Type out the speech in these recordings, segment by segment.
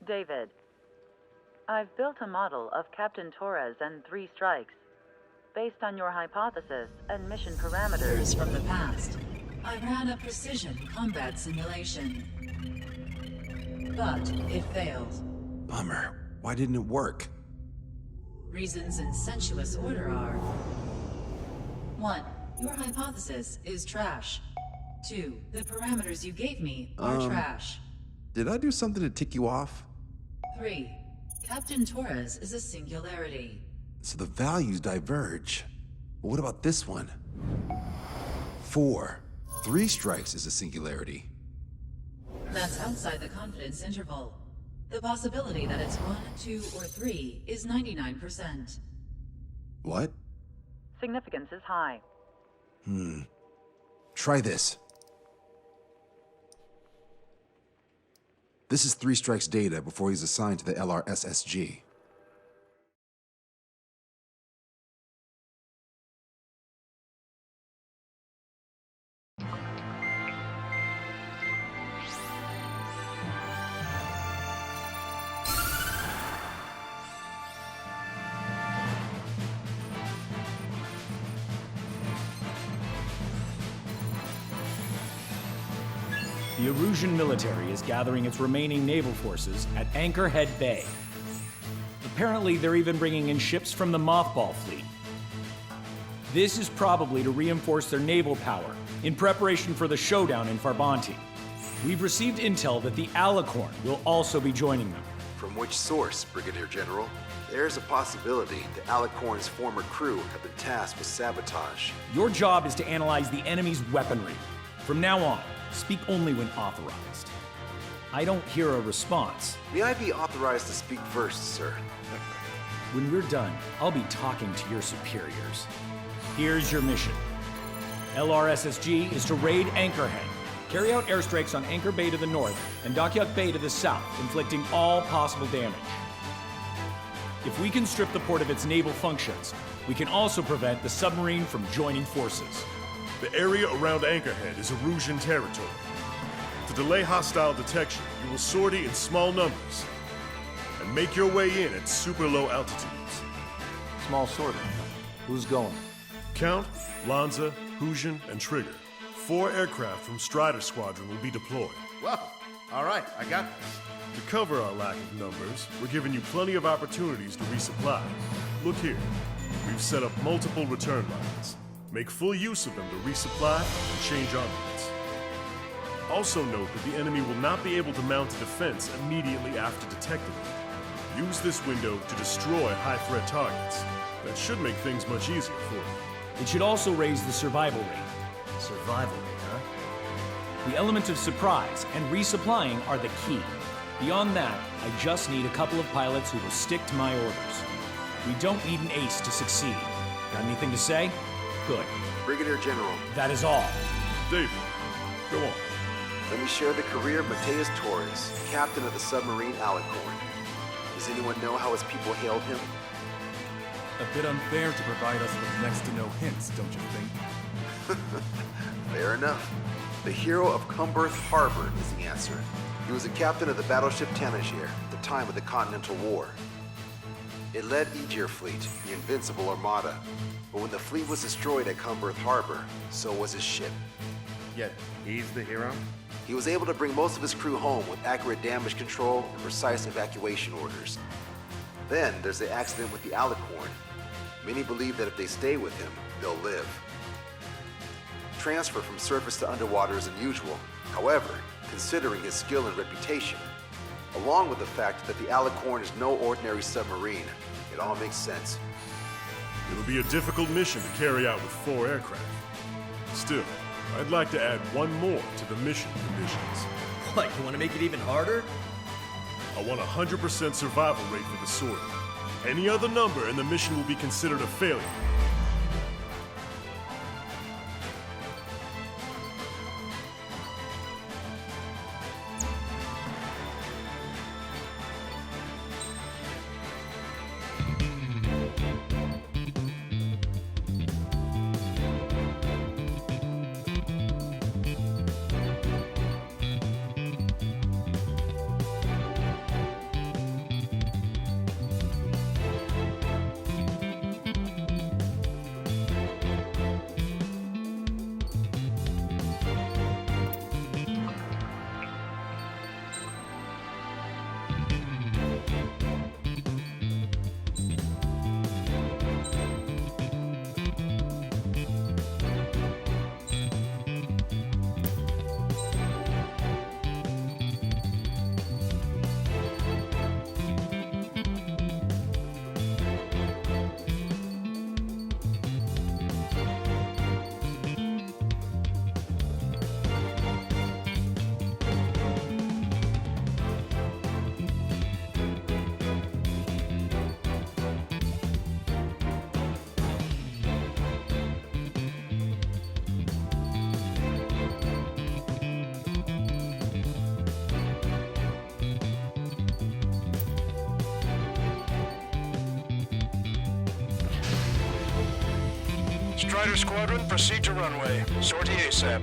David. I've built a model of Captain Torres and 3 strikes. Based on your hypothesis and mission parameters from the past, I ran a precision combat simulation. But it failed. Bummer. Why didn't it work? Reasons in sensuous order are: 1. Your hypothesis is trash. 2. The parameters you gave me are trash. Did I do something to tick you off? 3. Captain Torres is a singularity. So the values diverge. But what about this one? 4. 3 strikes is a singularity. That's outside the confidence interval. The possibility that it's 1, 2, or 3 is 99%. What? significance is high. Try this. This is 3 Strike's data before he's assigned to the LRSSG. The Erusian military is gathering its remaining naval forces at Anchorhead Bay. Apparently, they're even bringing in ships from the Mothball fleet. This is probably to reinforce their naval power in preparation for the showdown in Farbanti. We've received intel that the Alicorn will also be joining them. From which source, Brigadier General? There's a possibility the Alicorn's former crew have been tasked with sabotage. Your job is to analyze the enemy's weaponry. From now on, speak only when authorized. I don't hear a response. May I be authorized to speak first, sir? When we're done, I'll be talking to your superiors. Here's your mission. LRSSG is to raid Anchorhead, carry out airstrikes on Anchor Bay to the north and Dockyuk Bay to the south, inflicting all possible damage. If we can strip the port of its naval functions, we can also prevent the submarine from joining forces. The area around Anchorhead is Erusian territory. To delay hostile detection, you will sortie in small numbers and make your way in at super low altitudes. Small sorting. Who's going? Count, Lanza, Hujan, and Trigger. 4 aircraft from Strider Squadron will be deployed. Well, all right, I got this. To cover our lack of numbers, we're giving you plenty of opportunities to resupply. Look here. We've set up multiple return lines. Make full use of them to resupply and change armaments. Also note that the enemy will not be able to mount a defense immediately after detecting them. Use this window to destroy high-threat targets. That should make things much easier for you. It should also raise the survival rate. Survival rate, huh? The element of surprise and resupplying are the key. Beyond that, I just need a couple of pilots who will stick to my orders. We don't need an ace to succeed. Got anything to say? Good. Brigadier General. That is all. David, go on. Let me share the career of Mateus Torres, captain of the submarine Alicorn. Does anyone know how his people hailed him? A bit unfair to provide us with next to no hints, don't you think? Fair enough. The hero of Cumberth Harbor is the answer. He was a captain of the battleship Tanager at the time of the Continental War. It led Aegir Fleet, the Invincible Armada. But when the fleet was destroyed at Cumberth Harbor, so was his ship. Yet, he's the hero? He was able to bring most of his crew home with accurate damage control and precise evacuation orders. Then there's the accident with the Alicorn. Many believe that if they stay with him, they'll live. Transfer from surface to underwater is unusual. However, considering his skill and reputation, along with the fact that the Alicorn is no ordinary submarine, it all makes sense. It'll be a difficult mission to carry out with 4 aircraft. Still, I'd like to add one more to the mission conditions. What, you want to make it even harder? I want a 100% survival rate for the sortie. Any other number and the mission will be considered a failure. Strider Squadron, proceed to runway. Sortie ASAP.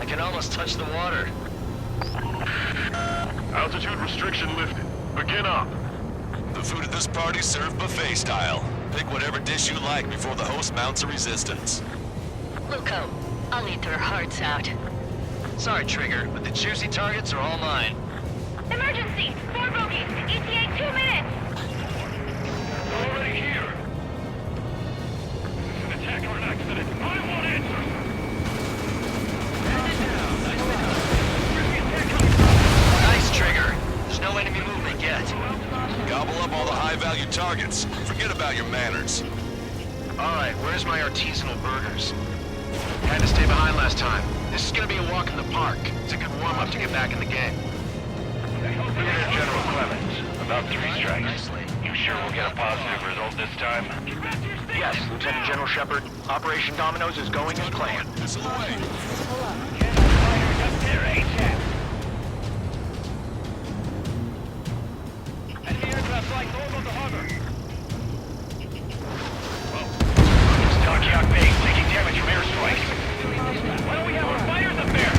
I can almost touch the water. Altitude restriction lifted. Begin up. The food at this party's served buffet style. Pick whatever dish you like before the host mounts a resistance. Luco, I'll eat their hearts out. Sorry, Trigger, but the juicy targets are all mine. Emergency! 4 bogeys! ETA 2 minutes! Already here! Is this an attack or an accident? I want answers! Nice, Trigger. There's no enemy movement yet. Gobble up all the high-value targets. Forget about your manners. Alright, where's my artisanal burgers? Had to stay behind last time. This is gonna be a walk in the park. It's a good warm-up to get back in the game. Lieutenant General Clemens, about 3 strikes. Nicely. You sure we'll get a positive result this time? Yes, Lieutenant General Shepard. Operation Dominoes is going as planned. Missile away. There ain't that. Enemy aircraft flying north of the harbor. Starkey base taking damage from airstrike. Why don't we have our fighters up there?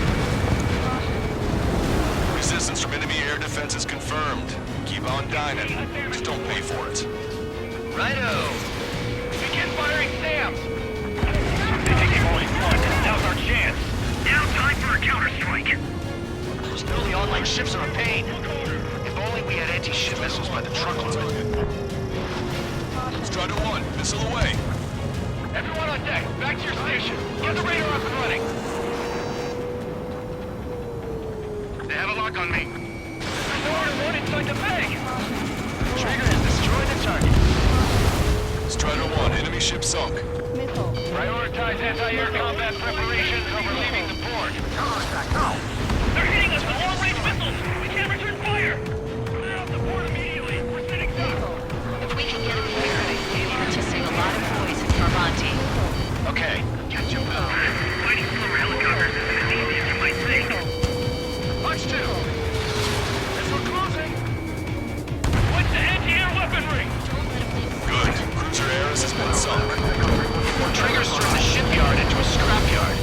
Resistance from enemy air defense is confirmed. Keep on dining. Just don't pay for it. Righto! Begin firing Sam! They think they've only won. Now's our chance. Now time for a counterstrike. Those newly online ships are a pain. If only we had anti-ship missiles by the truckload. Strider 1, missile away. Everyone on deck, back to your station. Get the radar up and running. They have a lock on me. There's nowhere to run inside the bay. Trigger has destroyed the target. Strider 1, enemy ship sunk. Prioritize anti-air combat preparations over leaving the port. They're hitting us with long-range missiles. We can't return fire. Clear out the port immediately. We're sitting ducks. If we can get him here, we'll just save a lot of boys in Carmonti. Okay, catch him up. Fighting slower helicopters isn't as easy as you might think. March 2. As we're closing. What's the anti-air weaponry? Good. Cruiser Ares has been sunk. Trigger's turned the shipyard into a scrapyard.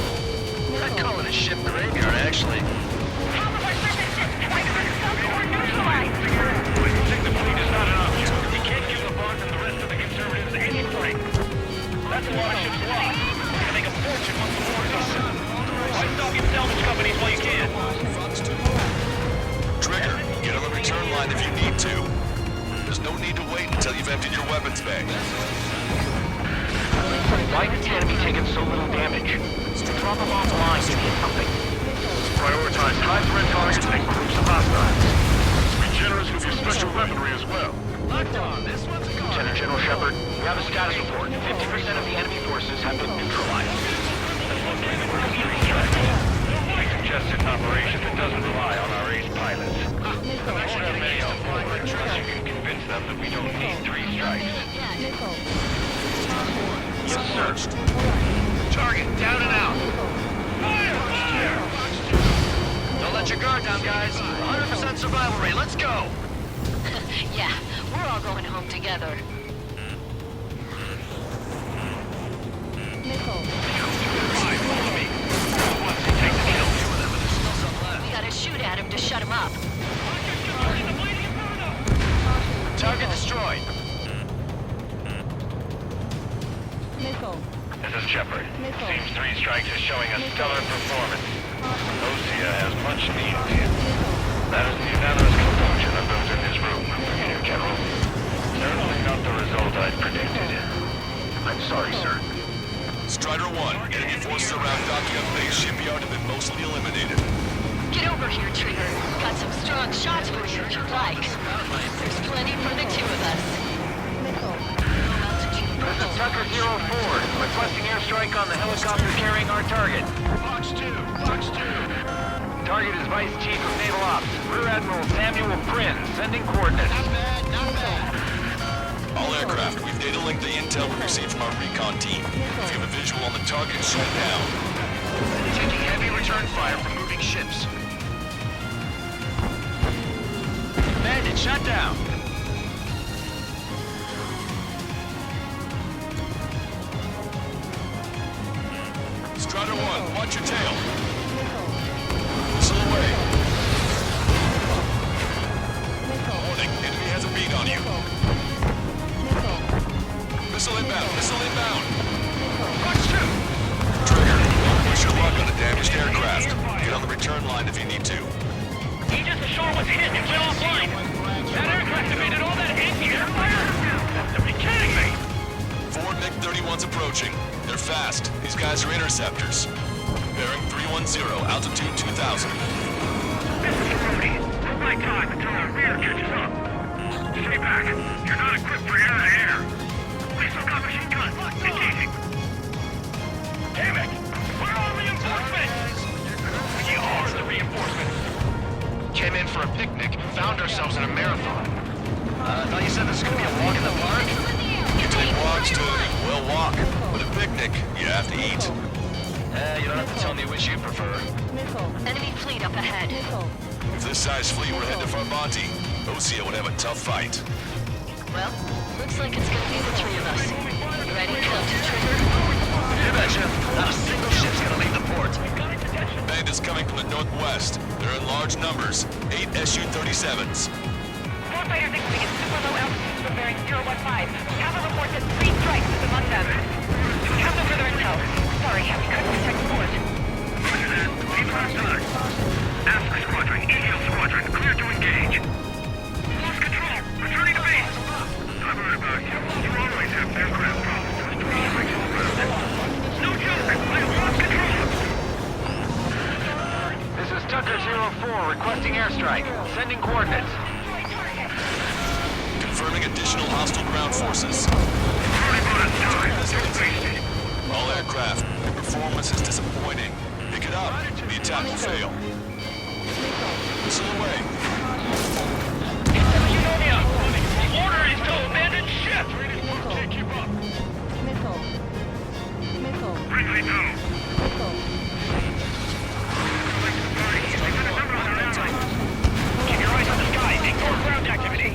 I'd call it a ship graveyard, actually. Half of our surface ships either sunk or neutralized! I think the fleet is not an option. We can't give the Bond and the rest of the conservatives any break. That's a lot of ships lost. We're gonna make a fortune once the war's over. Why stop your salvage companies while you can? Trigger, get on the return line if you need to. There's no need to wait until you've emptied your weapons bay. Why did the enemy take so little damage? Drop them offline to get something. Prioritize high-threat targets and groups of hostiles. Be generous with your special weaponry as well. Locked on. This one's a Lieutenant General Shepard, we have a status report. 50% of the enemy forces have been neutralized. I suggest an operation that doesn't rely on our ace pilots. We won't have many on board unless you can convince them that we don't need 3 strikes. Yes, sir. Target down and out. Fire! Fire! Don't let your guard down, guys. 100% survival rate. Let's go. Yeah, we're all going home together. We gotta shoot at him to shut him up. Target destroyed. This is Shepard. Seems 3 strikes is showing a stellar performance. Osea has much needed him. That is the unanimous conclusion of those in this room, Brigadier General. Certainly not the result I'd predicted. I'm sorry, sir. Strider 1, enemy forces around Dockyard Base shipyard have been mostly eliminated. Get over here, Trigger. Got some strong shots for you if you'd like. There's plenty for the 2 of us. This is Tucker 04, requesting airstrike on the helicopter carrying our target. Fox 2! Fox 2! Target is Vice Chief of Naval Ops, Rear Admiral Samuel Prynn, sending coordinates. Not bad. All aircraft, we've data linked the intel we received from our recon team. If you have a visual on the target, shoot it down. Taking heavy return fire from moving ships. Bandit shut down. Strider 1, watch your tail. Missile away. Warning, enemy has a bead on you. Missile inbound, missile inbound. Watch two. Trigger, don't push your luck on a damaged aircraft. Get on the return line if you need to. Aegis ashore was hit and went offline. That aircraft evaded all that anti-air fire? Are you kidding me? 4 MiG-31's approaching. They're fast. These guys are interceptors. Bearing 310, altitude 2000. This is Brody. Hold my time until our rear catches up. Stay back. You're not equipped for air-to-air. We still got machine guns. Engaging. Damn it! Where are reinforcements? We are the reinforcements. Came in for a picnic, found ourselves in a marathon. I thought you said this was gonna be a walk in the park? You take walks to, well, walk. With a picnic, you have to eat. You don't have to tell me which you prefer. Enemy fleet up ahead. If this size fleet were headed to Farbanti, Osea would have a tough fight. Well, looks like it's gonna be the three of us. Ready, count to trigger? You betcha. Not a single ship's gonna leave the port. Bandits coming from the northwest. They're in large numbers. 8 Su-37s. Warfighter mixing at super low altitudes from bearing 015. We have a report that 3 strikes is among them. We have no further intel. Sorry, we couldn't detect port. Roger that. Keep on time. Ask Squadron, EGL Squadron, clear to engage. Lost control. Returning to base. I've heard about you. You always have aircraft problems. No joke. I have lost control. This is Tucker 04 requesting airstrike. Sending coordinates. Confirming additional hostile ground forces. All aircraft, your performance is disappointing. Pick it up. The attack will fail. Missile away. Utonia! The order is to abandon ship! Can't keep up. Bring me down. Keep your eyes on the sky. Ignore ground activity.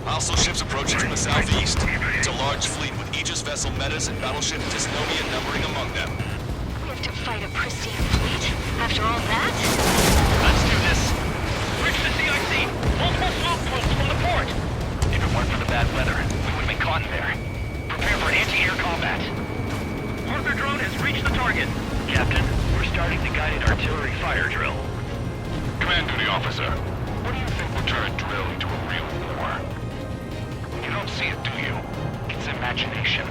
Hostile ships approaching from the southeast. It's a large fleet with Aegis vessel Metas and battleship Dysnomia numbering among them. We have to fight a pristine fleet. After all that? Let's do this. Reach the CIC. Multiple smoke pools from the port. If it weren't for the bad weather, we would have been caught in there. Prepare for anti-air combat. Arthur drone has reached the target. Captain, we're starting the guided artillery fire drill. Command duty officer, what do you think will turn a drill into a real war? You don't see it, do you? It's imagination.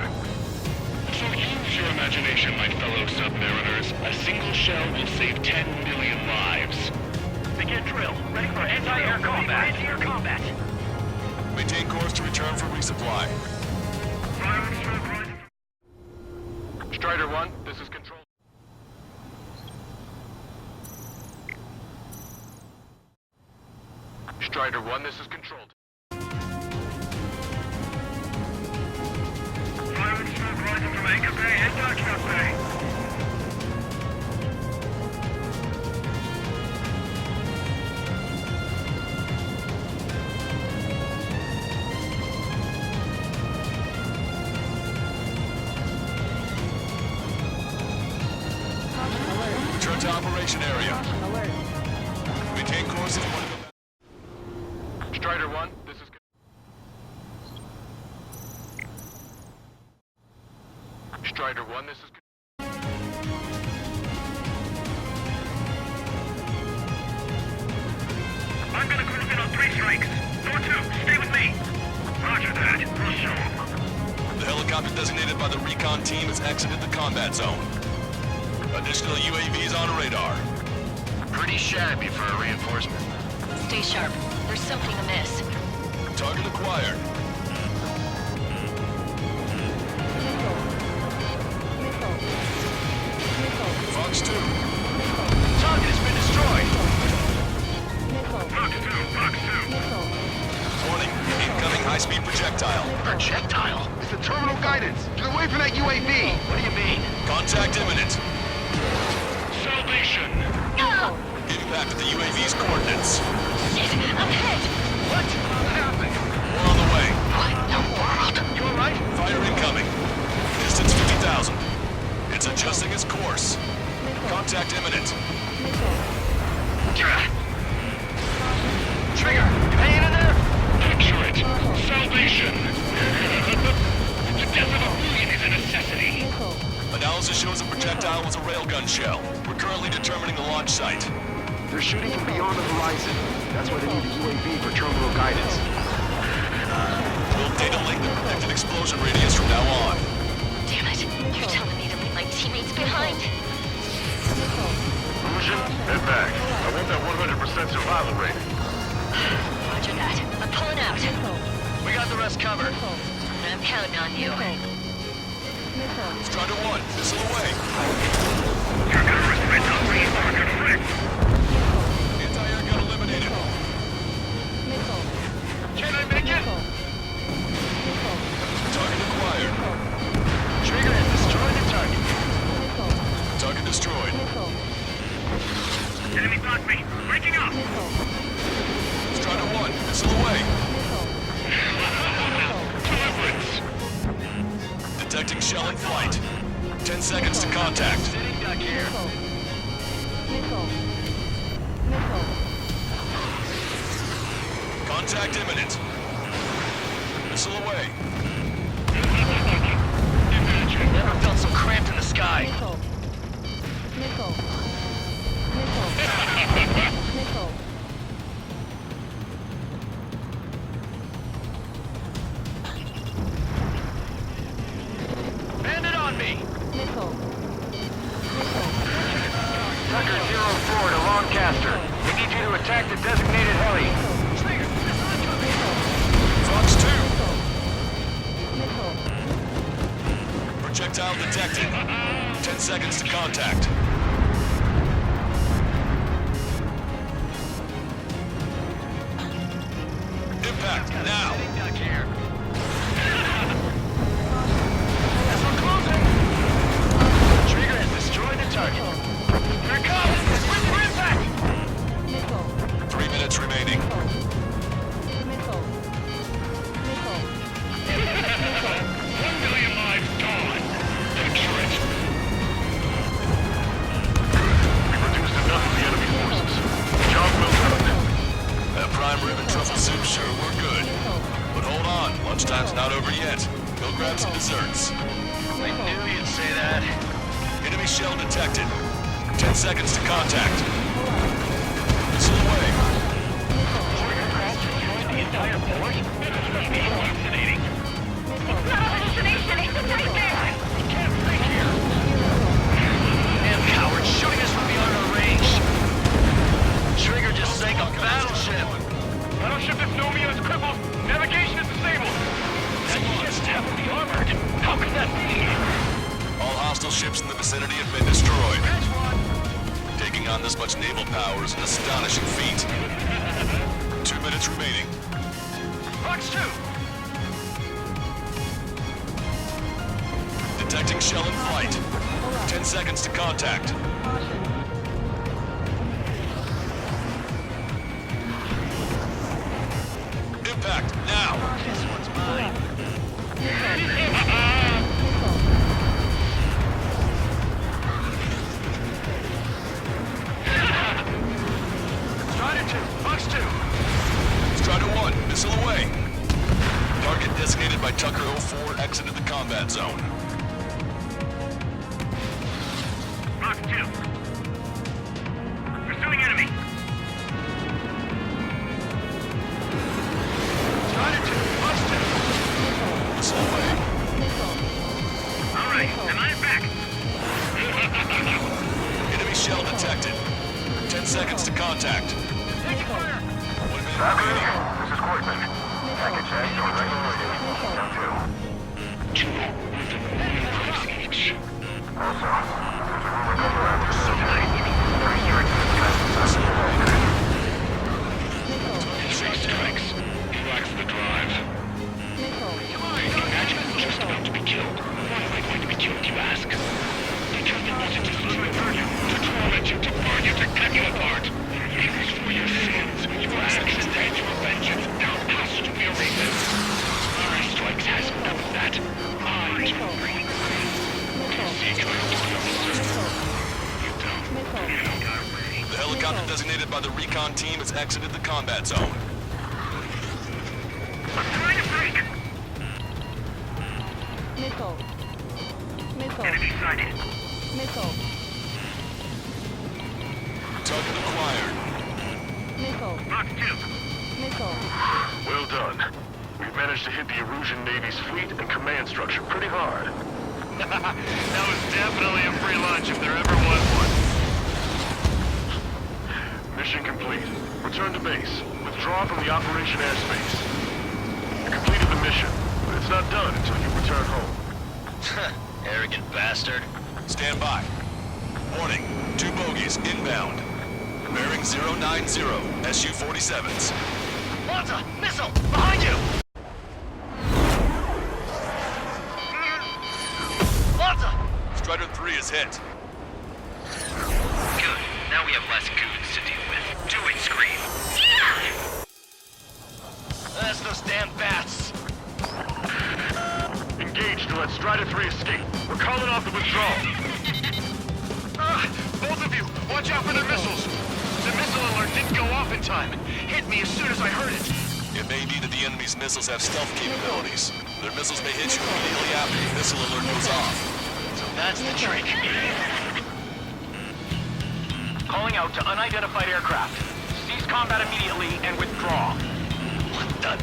So use your imagination, my fellow submariners. A single shell will save 10 million lives. Begin drill. Ready for anti-air combat. Anti-air combat. Maintain course to return for resupply. Strider 1, this is control. Strider 1, this is controlled. Fire and smoke rising from Anchor Bay and Dockyard Bay. Return to operation area. Maintain course if you want to go back. Strider 1, this is... Strider 1, this is... I'm gonna cruise in on 3 strikes. Door 2, stay with me. Roger that. We'll show 'em. The helicopter designated by the recon team has exited the combat zone. Additional UAVs on radar. Pretty shabby for a reinforcement. Stay sharp. There's something amiss. Target acquired. Fox 2. Warning, incoming high-speed projectile. Projectile? It's the terminal guidance. Get away from that UAV. What do you mean? Contact imminent. Salvation! Impact at the UAV's coordinates. Shit, I'm hit! What? What happened? We're on the way. What in the world? You alright? Fire incoming. Distance 50,000. It's adjusting its course. Contact imminent. Trigger, you hanging in there? Picture it! Salvation! The death of a million is a necessity! Analysis shows the projectile was a railgun shell. We're currently determining the launch site. They're shooting from beyond the horizon. That's why they need the UAV for terminal guidance. We'll data link the predicted explosion radius from now on. Damn it. You're telling me to leave my teammates behind? Illusion, head back. I want that 100% survival rate. Roger that. I'm pulling out. We got the rest covered. I'm counting on you. Strider 1, missile away. You're gonna respect the reason for conflict. Anti-air gun eliminated. Can I make it? Target acquired. Trigger has destroyed the target. Target destroyed. Enemy blocked me. Breaking up. Strider 1, missile away. Deliverance. Detecting shell in flight. 10 seconds to contact. Sitting duck here. Contact imminent. Missile away. Never felt so cramped in the sky. Bandit on me! Tucker 04 to Lancaster. We need you to attack the designated heli. Fox 2. Projectile detected. 10 seconds to contact. Impact, now! Duck here. As we're closing! Trigger has destroyed the target. Here it comes! Where's the impact? 3 minutes remaining. 1 million lives gone. Picture it. We reduced enough of the enemy forces. Job well done. That prime rib and truffle soup sure were good. But hold on, lunchtime's not over yet. Go grab some desserts. I knew you'd say that. Enemy shell detected. 10 seconds to contact. Missile away. The entire force? This must be hallucinating. It's not a hallucination. It's right there. We can't break here. Damn cowards shooting us from beyond our range. Trigger just sank a battleship. Battleship Nostomia is crippled. Navigation is disabled. That ship's heavily armored. How could that be? All hostile ships in the vicinity have been destroyed. Catch one. Taking on this much naval power is an astonishing feat. 2 minutes remaining. Fox 2. Detecting shell in flight. 10 seconds to contact. Impact, now! This one's mine. Strider 2. Fox 2. Strider 1, missile away. Target designated by Tucker 04 exited the combat zone. Fox 2. Pursuing enemy. Strider 2. Fox 2. Missile away. All right, am I back? Enemy shell detected. 10 seconds to contact. Taking fire. 1 minute remaining. This is Quartman. Package has your regular down 2. Also, there's a rumor going around this tonight. I hear it. the drive. Imagine just about to be killed. Why am I going to be killed, you ask? Because the wanted to slaughter you, to torment you, to burn you, to cut you apart. It was for your sins, your actions, and your vengeance. Now pass to your reason. 3 strikes has none of that. I do. The helicopter designated by the recon team has exited the combat zone. I'm trying to break. Missile. Enemy sighted. Missile. Target acquired. Missile. Mark 2. Missile. Well done. We've managed to hit the Erusian Navy's fleet and command structure pretty hard. That was definitely a free lunch if there ever was one. Mission complete. Return to base. Withdraw from the operation airspace. You completed the mission, but it's not done until you return home. Arrogant bastard. Stand by. Warning, 2 bogies inbound. Bearing 090, Su-47s. Lanza! Missile! Behind you! Lanza! Strider 3 is hit. Good. Now we have less goons to deal with. Do it, Scream. That's those damn bats. Engage to let Strider 3 escape. We're calling off the withdrawal. Both of you, watch out for their missiles. The missile alert didn't go off in time. Hit me as soon as I heard it. It may be that the enemy's missiles have stealth capabilities. Their missiles may hit you immediately after your missile alert goes off. So that's the trick. Calling out to unidentified aircraft. Cease combat immediately and withdraw. What the?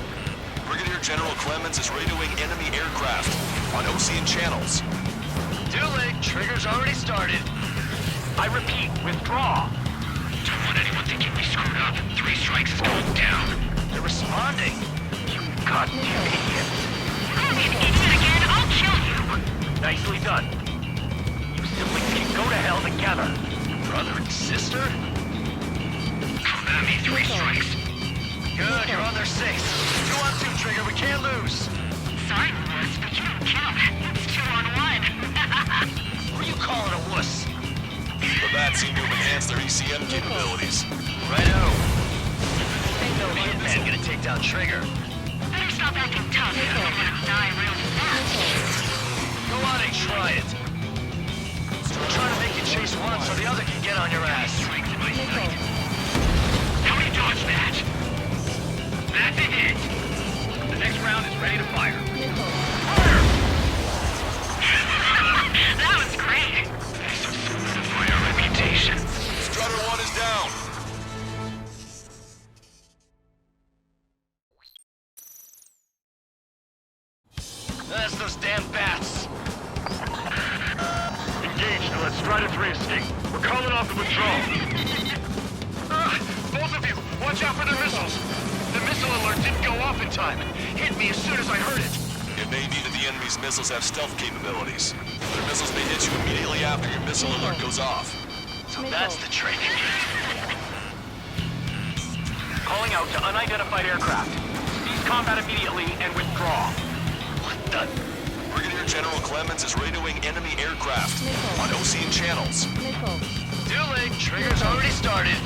Brigadier General Clemens is radioing enemy aircraft on Ocean channels. Too late. Trigger's already started. I repeat, withdraw. Don't want anyone thinking we screwed up. 3 strikes is going down. They're responding. You goddamn idiots. I'm an idiot again. I'll kill you. Nicely done. You siblings can go to hell together. Brother and sister? Come at me, 3 strikes. Good, you're on their 6. 2 on 2, Trigger. We can't lose. Sorry, Wuss, but you don't count. It's 2 on 1. Who are you calling a wuss? The bats seem to have enhanced their ECM capabilities. Righto. Ain't no hitman gonna take down Trigger. Better stop acting tough. I don't want to die real fast. Go on and try it. We're trying to make you chase one so the other can get on your ass. How many dodge that? That's a hit. The next round is ready to fire. That was great. For your reputation. Strider 1 is down. That's those damn bats. Engage to let Strider 3 escape. We're calling off the withdrawal. Both of you, watch out for their missiles. The missile alert didn't go off in time. Hit me as soon as I heard it. It may be that the enemy's missiles have stealth capabilities. Their missiles may hit you immediately after your missile alert goes off. So that's the trick. Calling out to unidentified aircraft. Cease combat immediately and withdraw. What the? Brigadier General Clemens is radioing enemy aircraft on Ocean channels. Too late. Trigger's already started.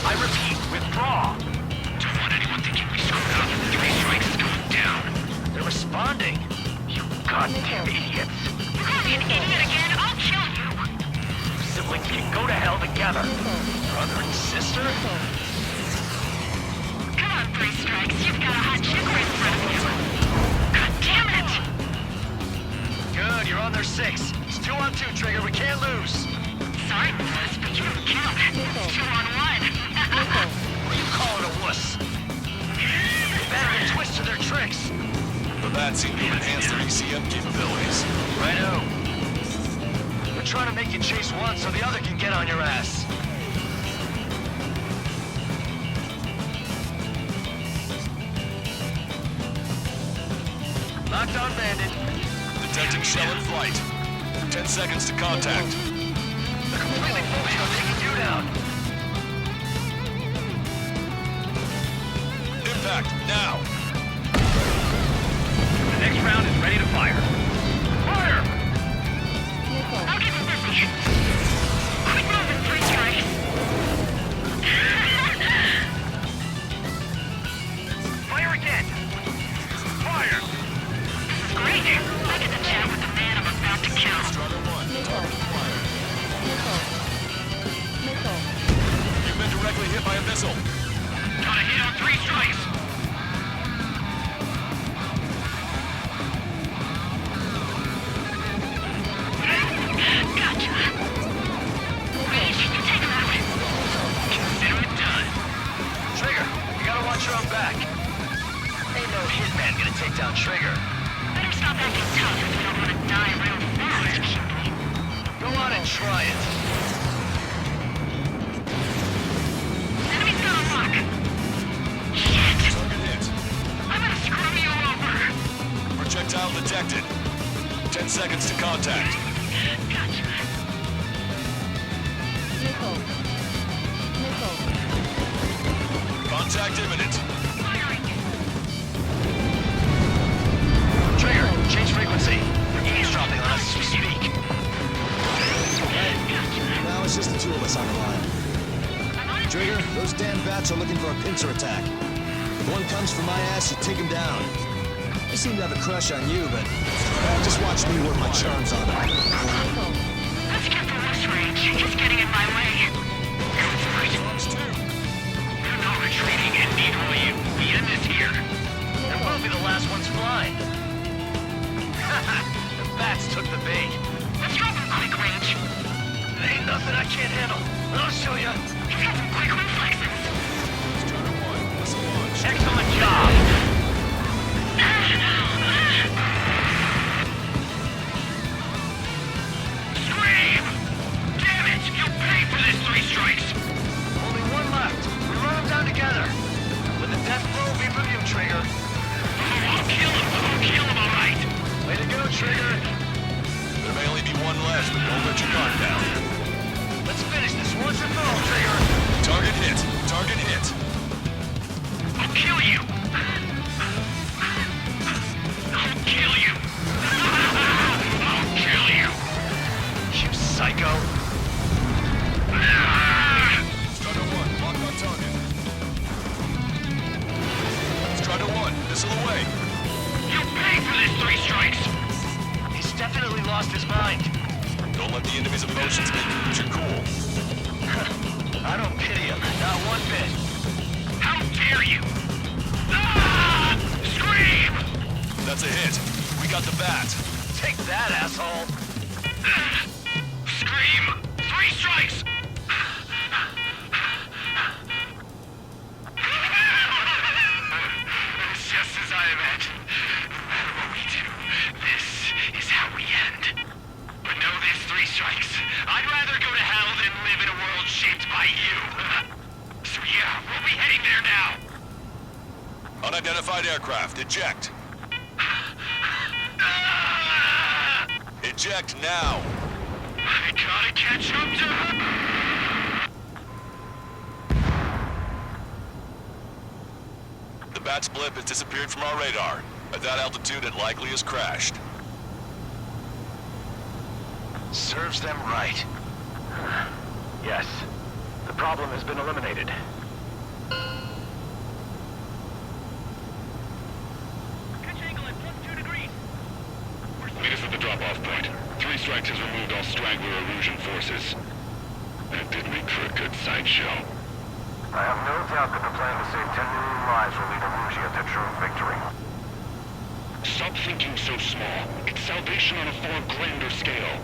I repeat, withdraw. Don't want anyone thinking we screwed up. 3 strikes is going down. They're responding. You goddamn idiots. You're calling me an idiot again. I'll kill you. Siblings can go to hell together. Brother and sister? Come on, 3 strikes. You've got a hot chick right in front of you. God damn it! Good, you're on their 6. It's 2 on 2, Trigger. We can't lose. Sorry, Wuss, but you don't count. It's 2 on 1. Who are you calling a wuss? Better than twist to their tricks. The bats seem to have enhanced their ECM capabilities. Righto. We're trying to make you chase one so the other can get on your ass. Locked on bandit. Detecting shell in flight. 10 seconds to contact. They're completely focused on taking you down. Impact, now! Next round is ready to fire. Fire! I'll get busy. Quick moving, 3 strikes. Fire again! Fire! This is great. I get to chat with the man I'm about to kill. You've been directly hit by a missile. Got a hit on 3 strikes! Gotcha. Reach, you take him out. Consider it done. Trigger, you gotta watch your own back. Ain't no hitman gonna take down Trigger. Better stop acting tough if you don't want to die real fast, Cutie. Go on and try it. Enemy's got a lock. Shit! Target hit. I'm gonna screw you over. Projectile detected. 10 seconds to contact. Gotcha. Contact imminent. Firing. Trigger, change frequency. They're eavesdropping on us as we speak. Now it's just the 2 of us on the line. Trigger, those damn bats are looking for a pincer attack. If one comes for my ass, you take him down. They seem to have a crush on you, but just watch me work my charms on them. Let's get the west range. He's getting in my way. Go for it. You're not retreating, and neither will you. The end is here. And we'll be the last ones flying. The bats took the bait. Let's drop him quick range. There ain't nothing I can't handle. I'll show you. He's got some quick reflexes. Excellent job. Scream! Damn it! You'll pay for this 3 strikes. Only one left. We run them down together. With the death blow be with you, Trigger. I'll kill him. I'll kill him, all right. Way to go, Trigger. There may only be one left, but don't let your guard down. Let's finish this once and for all, Trigger. Target hit. Target hit. I'll kill you. I'll kill you. I'll kill you. You psycho. Strider 1, lock on target. Strider 1, missile away. You pay for this 3 strikes. He's definitely lost his mind. Don't let the enemy's emotions make you lose your cool. I don't pity him, not one bit. How dare you? Ah! Scream! That's a hit. We got the bat. Take that, asshole. Scream! 3 strikes! It's just as I imagined. No matter what we do, this is how we end. But know this, 3 strikes. I'd rather go to hell than live in a world shaped by you. So yeah, we'll be heading there now. Unidentified aircraft, eject. Eject now. I gotta catch up to her. The bat's blip has disappeared from our radar. At that altitude, it likely has crashed. Serves them right. Yes. The problem has been eliminated. Pitch angle at +2 degrees. Meet us at the drop-off point. 3 strikes has removed all straggler illusion forces. That did make for a good sideshow. I have no doubt that the plan to save 10 million lives will lead Illusia to true victory. Stop thinking so small. It's salvation on a far grander scale.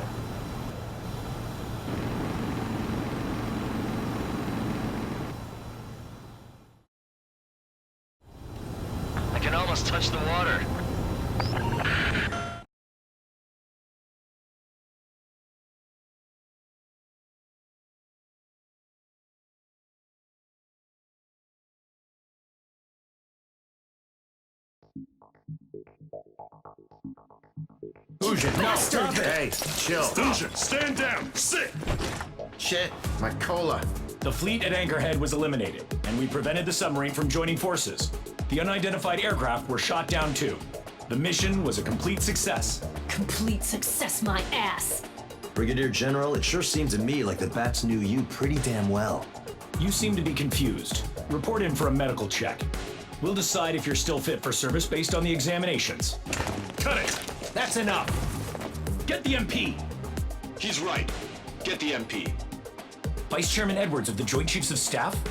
I can almost touch the water. Illusion, no, stop it! Hey, chill. Illusion, stand down! Sit! Shit, my cola. The fleet at Anchorhead was eliminated, and we prevented the submarine from joining forces. The unidentified aircraft were shot down too. The mission was a complete success. Complete success, my ass. Brigadier General, it sure seems to me like the bats knew you pretty damn well. You seem to be confused. Report in for a medical check. We'll decide if you're still fit for service based on the examinations. Cut it! That's enough! Get the MP! He's right. Get the MP. Vice Chairman Edwards of the Joint Chiefs of Staff?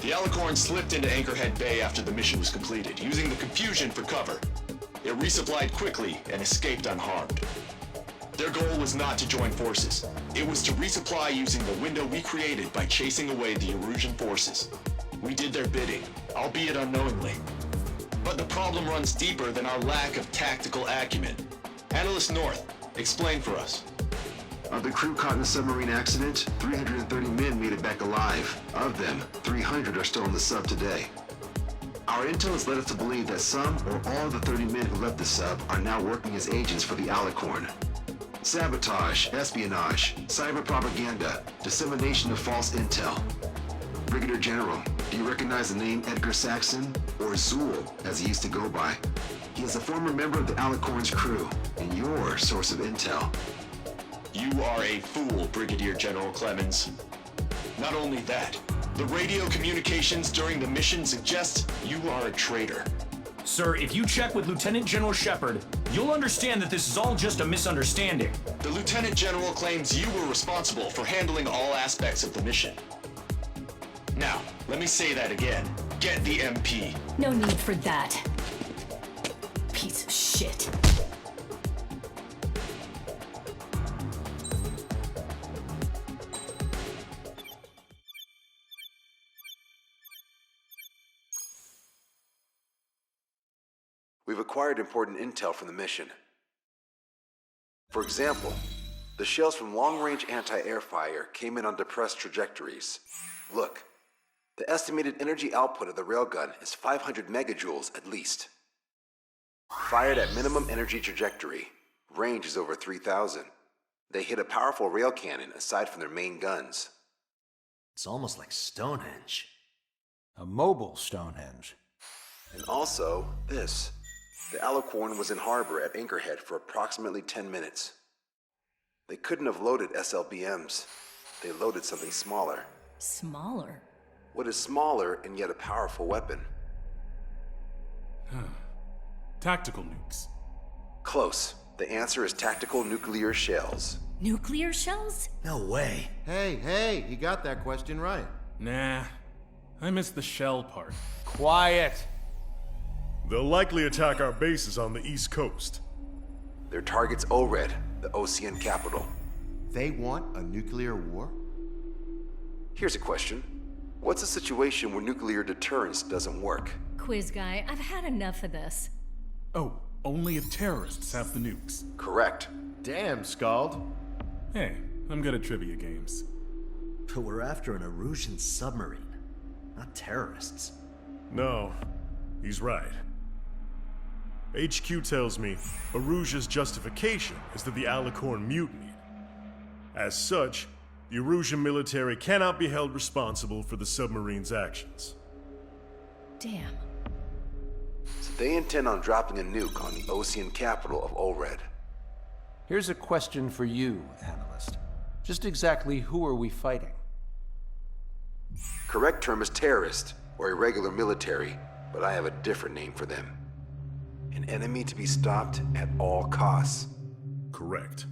The Alicorn slipped into Anchorhead Bay after the mission was completed, using the confusion for cover. It resupplied quickly and escaped unharmed. Their goal was not to join forces. It was to resupply using the window we created by chasing away the Erusian forces. We did their bidding, albeit unknowingly. But the problem runs deeper than our lack of tactical acumen. Analyst North, explain for us. Of the crew caught in the submarine accident, 330 men made it back alive. Of them, 300 are still in the sub today. Our intel has led us to believe that some or all of the 30 men who left the sub are now working as agents for the Alicorn. Sabotage, espionage, cyber propaganda, dissemination of false intel. Brigadier General, do you recognize the name Edgar Saxon, or Zool, as he used to go by? He is a former member of the Alicorn's crew, and your source of intel. You are a fool, Brigadier General Clemens. Not only that, the radio communications during the mission suggest you are a traitor. Sir, if you check with Lieutenant General Shepard, you'll understand that this is all just a misunderstanding. The Lieutenant General claims you were responsible for handling all aspects of the mission. Now, let me say that again. Get the MP. No need for that. Piece of shit. We've acquired important intel from the mission. For example, the shells from long-range anti-air fire came in on depressed trajectories. Look, the estimated energy output of the railgun is 500 megajoules at least. Fired at minimum energy trajectory, range is over 3,000. They hit a powerful rail cannon aside from their main guns. It's almost like Stonehenge. A mobile Stonehenge. And also, this. The Alicorn was in harbor at Anchorhead for approximately 10 minutes. They couldn't have loaded SLBMs. They loaded something smaller. Smaller? What is smaller and yet a powerful weapon? Tactical nukes. Close. The answer is tactical nuclear shells. Nuclear shells? No way. Hey, he got that question right. Nah, I missed the shell part. Quiet. They'll likely attack our bases on the East Coast. Their target's ORED, the Ocean capital. They want a nuclear war? Here's a question. What's a situation where nuclear deterrence doesn't work? Quiz guy, I've had enough of this. Oh, only if terrorists have the nukes. Correct. Damn, Scald. Hey, I'm good at trivia games. But we're after an Erusian submarine, not terrorists. No, he's right. HQ tells me Erusia's justification is that the Alicorn mutinied. As such, the Erusian military cannot be held responsible for the submarine's actions. Damn. So they intend on dropping a nuke on the Ocean capital of ORED. Here's a question for you, analyst. Just exactly who are we fighting? Correct term is terrorist, or irregular military, but I have a different name for them. An enemy to be stopped at all costs. Correct.